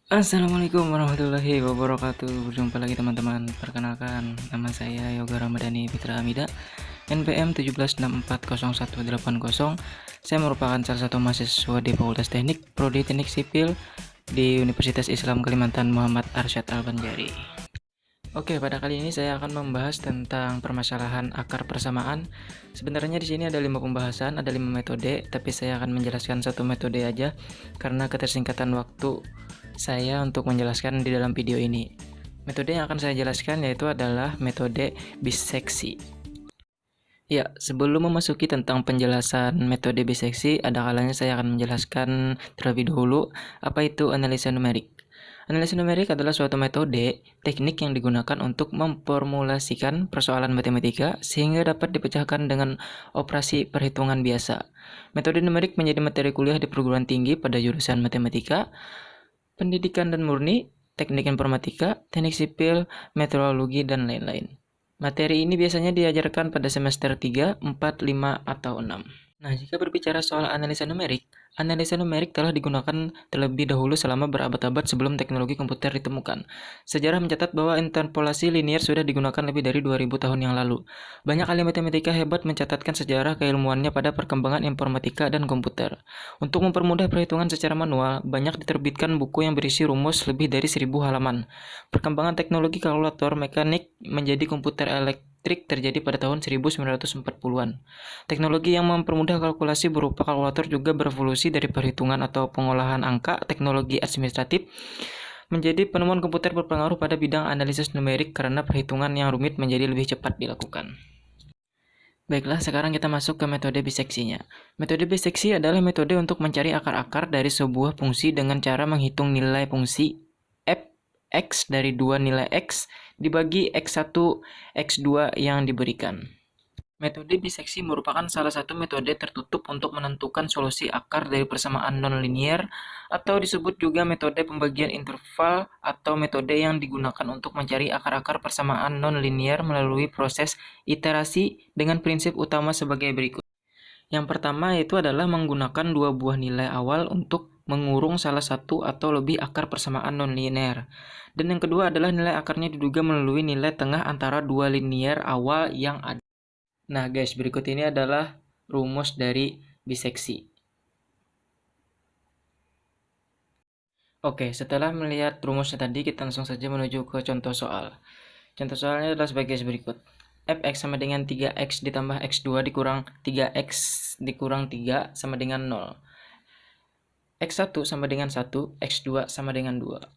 Assalamualaikum warahmatullahi wabarakatuh. Berjumpa lagi teman-teman. Perkenalkan, nama saya Yoga Ramadhani Fitra Hamida, NPM 17640180. Saya merupakan salah satu mahasiswa di Fakultas Teknik Prodi Teknik Sipil di Universitas Islam Kalimantan Muhammad Arsyad Al-Banjari. Oke, pada kali ini saya akan membahas tentang permasalahan akar persamaan. Sebenarnya di sini ada 5 pembahasan, ada 5 metode, tapi saya akan menjelaskan satu metode aja karena ketersingkatan waktu saya untuk menjelaskan di dalam video ini. Metode yang akan saya jelaskan yaitu adalah metode biseksi. Ya, sebelum memasuki tentang penjelasan metode biseksi, ada kalanya saya akan menjelaskan terlebih dahulu apa itu analisa numerik. Analisa numerik adalah suatu metode teknik yang digunakan untuk memformulasikan persoalan matematika sehingga dapat dipecahkan dengan operasi perhitungan biasa. Metode numerik menjadi materi kuliah di perguruan tinggi pada jurusan matematika, pendidikan dan murni, teknik informatika, teknik sipil, meteorologi, dan lain-lain. Materi ini biasanya diajarkan pada semester 3, 4, 5, atau 6. Nah, jika berbicara soal analisa numerik telah digunakan terlebih dahulu selama berabad-abad sebelum teknologi komputer ditemukan. Sejarah mencatat bahwa interpolasi linier sudah digunakan lebih dari 2000 tahun yang lalu. Banyak ahli matematika hebat mencatatkan sejarah keilmuannya pada perkembangan informatika dan komputer. Untuk mempermudah perhitungan secara manual, banyak diterbitkan buku yang berisi rumus lebih dari 1000 halaman. Perkembangan teknologi kalkulator mekanik menjadi komputer elektrik terjadi pada tahun 1940-an. Teknologi yang mempermudah kalkulasi berupa kalkulator juga berevolusi dari perhitungan atau pengolahan angka, teknologi administratif, menjadi penemuan komputer berpengaruh pada bidang analisis numerik karena perhitungan yang rumit menjadi lebih cepat dilakukan. Baiklah, sekarang kita masuk ke metode biseksinya. Metode biseksi adalah metode untuk mencari akar-akar dari sebuah fungsi dengan cara menghitung nilai fungsi f(x) dari dua nilai x dibagi x1, x2 yang diberikan. Metode biseksi merupakan salah satu metode tertutup untuk menentukan solusi akar dari persamaan non-linier, atau disebut juga metode pembagian interval atau metode yang digunakan untuk mencari akar-akar persamaan non-linier melalui proses iterasi dengan prinsip utama sebagai berikut. Yang pertama itu adalah menggunakan dua buah nilai awal untuk mengurung salah satu atau lebih akar persamaan non-linear. Dan yang kedua adalah nilai akarnya diduga melalui nilai tengah antara dua linier awal yang ada. Nah guys, berikut ini adalah rumus dari biseksi. Oke, setelah melihat rumusnya tadi, kita langsung saja menuju ke contoh soal. Contoh soalnya adalah sebagai berikut. Fx sama dengan 3x ditambah x2 dikurang 3x dikurang 3 sama dengan 0. X1 sama dengan 1, x2 sama dengan 2.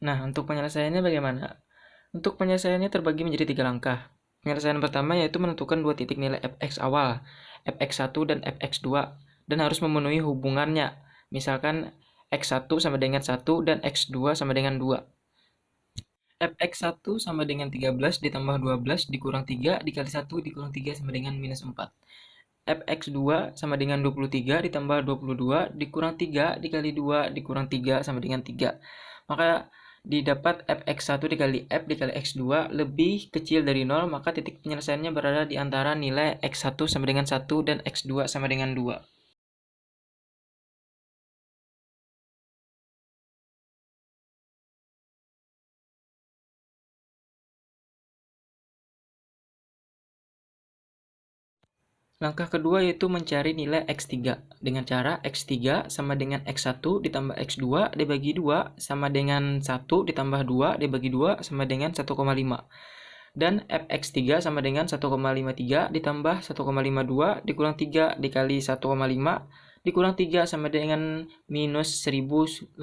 Nah, untuk penyelesaiannya bagaimana? Untuk penyelesaiannya terbagi menjadi 3 langkah. Penyelesaian pertama yaitu menentukan dua titik nilai fx awal, fx1 dan fx2, dan harus memenuhi hubungannya. Misalkan x1 sama dengan 1 dan x2 sama dengan 2. fx1 sama dengan 13 ditambah 12 dikurang 3 dikali 1 dikurang 3 sama dengan minus 4. fx2 sama dengan 23 ditambah 22 dikurang 3 dikali 2 dikurang 3 sama dengan 3. Maka didapat fx1 dikali f dikali x2 lebih kecil dari 0, maka titik penyelesaiannya berada di antara nilai x1 sama dengan 1 dan x2 sama dengan 2. Langkah kedua yaitu mencari nilai x3 dengan cara x3 sama dengan x1 ditambah x2 dibagi 2 sama dengan 1 ditambah 2 dibagi 2 sama dengan 1,5. Dan fx3 sama dengan 1,53 ditambah 1,52 dikurang 3 dikali 1,5 dikurang 3 sama dengan minus 1875.